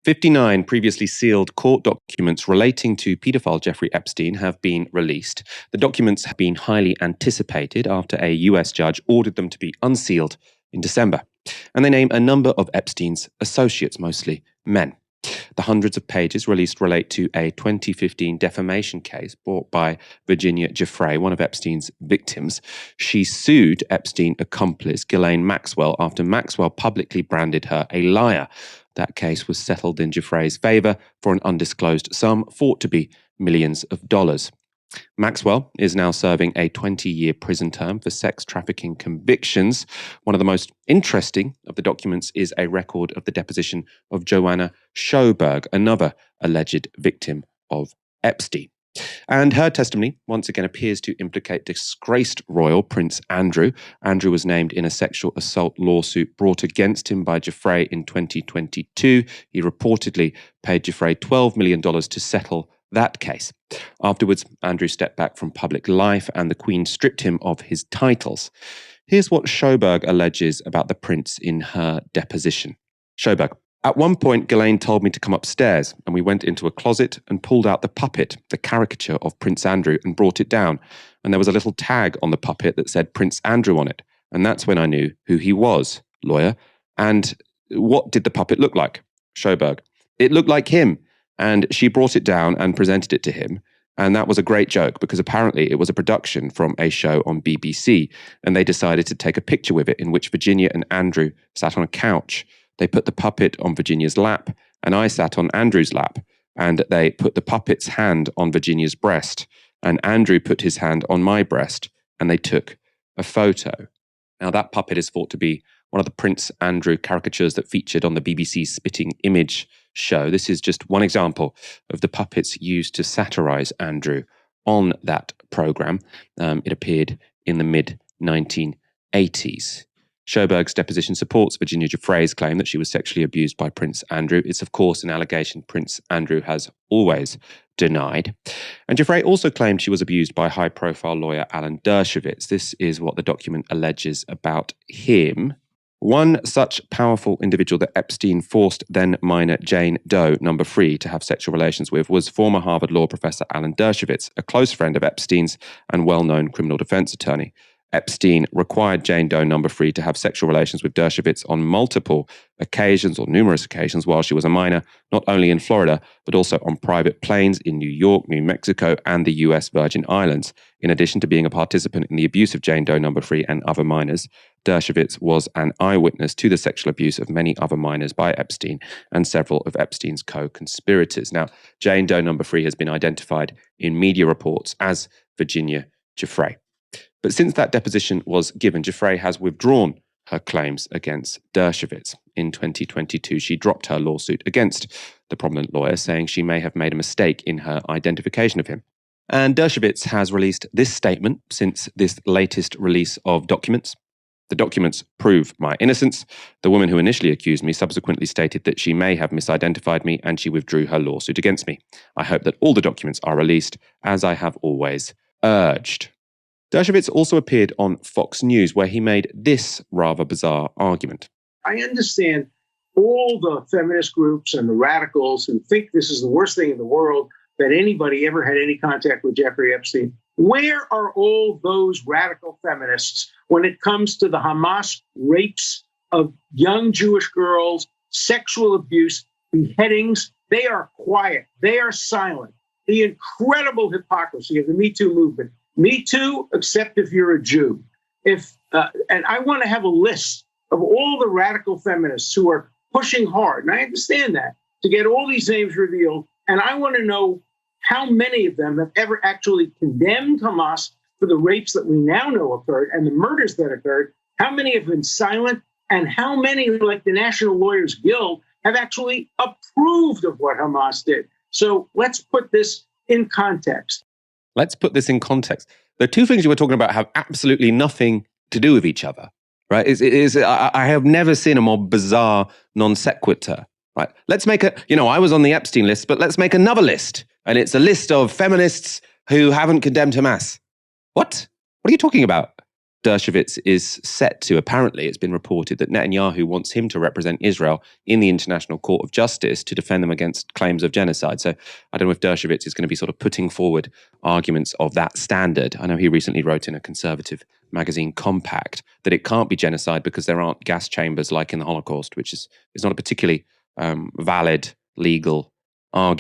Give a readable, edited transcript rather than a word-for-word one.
59 previously sealed court documents relating to paedophile Jeffrey Epstein have been released. The documents have been highly anticipated after a US judge ordered them to be unsealed in December. And they name a number of Epstein's associates, mostly men. The hundreds of pages released relate to a 2015 defamation case brought by Virginia Giuffre, one of Epstein's victims. She sued Epstein accomplice Ghislaine Maxwell after Maxwell publicly branded her a liar. That case was settled in Giuffre's favor for an undisclosed sum, thought to be millions of dollars. Maxwell is now serving a 20-year prison term for sex trafficking convictions. One of the most interesting of the documents is a record of the deposition of Joanna Sjoberg, another alleged victim of Epstein. And her testimony once again appears to implicate disgraced royal Prince Andrew. Andrew was named in a sexual assault lawsuit brought against him by Giuffre in 2022. He reportedly paid Giuffre $12 million to settle that case. Afterwards, Andrew stepped back from public life and the Queen stripped him of his titles. Here's what Sjoberg alleges about the prince in her deposition. Sjoberg: at one point, Ghislaine told me to come upstairs, and we went into a closet and pulled out the puppet, the caricature of Prince Andrew, and brought it down. And there was a little tag on the puppet that said Prince Andrew on it. And that's when I knew who he was, lawyer. And what did the puppet look like? Sjoberg: it looked like him. And she brought it down and presented it to him. And that was a great joke because apparently it was a production from a show on BBC. And they decided to take a picture with it in which Virginia and Andrew sat on a couch. They put the puppet on Virginia's lap and I sat on Andrew's lap. And they put the puppet's hand on Virginia's breast. And Andrew put his hand on my breast. And they took a photo. Now that puppet is thought to be one of the Prince Andrew caricatures that featured on the BBC Spitting Image show. This is just one example of the puppets used to satirize Andrew on that program. It appeared in the mid-1980s. Sjoberg's deposition supports Virginia Giuffre's claim that she was sexually abused by Prince Andrew. It's, of course, an allegation Prince Andrew has always denied. And Giuffre also claimed she was abused by high-profile lawyer Alan Dershowitz. This is what the document alleges about him. One such powerful individual that Epstein forced then minor Jane Doe, number 3, to have sexual relations with was former Harvard law professor Alan Dershowitz, a close friend of Epstein's and well-known criminal defense attorney. Epstein required Jane Doe, number 3, to have sexual relations with Dershowitz on multiple occasions or numerous occasions while she was a minor, not only in Florida, but also on private planes in New York, New Mexico, and the US Virgin Islands. In addition to being a participant in the abuse of Jane Doe, number 3, and other minors, Dershowitz was an eyewitness to the sexual abuse of many other minors by Epstein and several of Epstein's co-conspirators. Now, Jane Doe, number 3, has been identified in media reports as Virginia Giuffre. But since that deposition was given, Giuffre has withdrawn her claims against Dershowitz. In 2022, she dropped her lawsuit against the prominent lawyer, saying she may have made a mistake in her identification of him. And Dershowitz has released this statement since this latest release of documents. The documents prove my innocence. The woman who initially accused me subsequently stated that she may have misidentified me and she withdrew her lawsuit against me. I hope that all the documents are released, as I have always urged. Dershowitz also appeared on Fox News, where he made this rather bizarre argument. I understand all the feminist groups and the radicals who think this is the worst thing in the world, that anybody ever had any contact with Jeffrey Epstein. Where are all those radical feminists when it comes to the Hamas rapes of young Jewish girls, sexual abuse, beheadings? They are quiet. They are silent. The incredible hypocrisy of the Me Too movement. Me Too, except if you're a Jew. And I want to have a list of all the radical feminists who are pushing hard, and I understand that, to get all these names revealed. And I want to know how many of them have ever actually condemned Hamas for the rapes that we now know occurred and the murders that occurred. How many have been silent, and how many, like the National Lawyers Guild, have actually approved of what Hamas did? So let's put this in context. Let's put this in context. The two things you were talking about have absolutely nothing to do with each other, right? I have never seen a more bizarre non sequitur, right? Let's make I was on the Epstein list, but let's make another list. And it's a list of feminists who haven't condemned Hamas. What? What are you talking about? Dershowitz is set to, apparently, it's been reported that Netanyahu wants him to represent Israel in the International Court of Justice to defend them against claims of genocide. So I don't know if Dershowitz is going to be sort of putting forward arguments of that standard. I know he recently wrote in a conservative magazine, Compact, that it can't be genocide because there aren't gas chambers like in the Holocaust, which is not a particularly valid legal argument.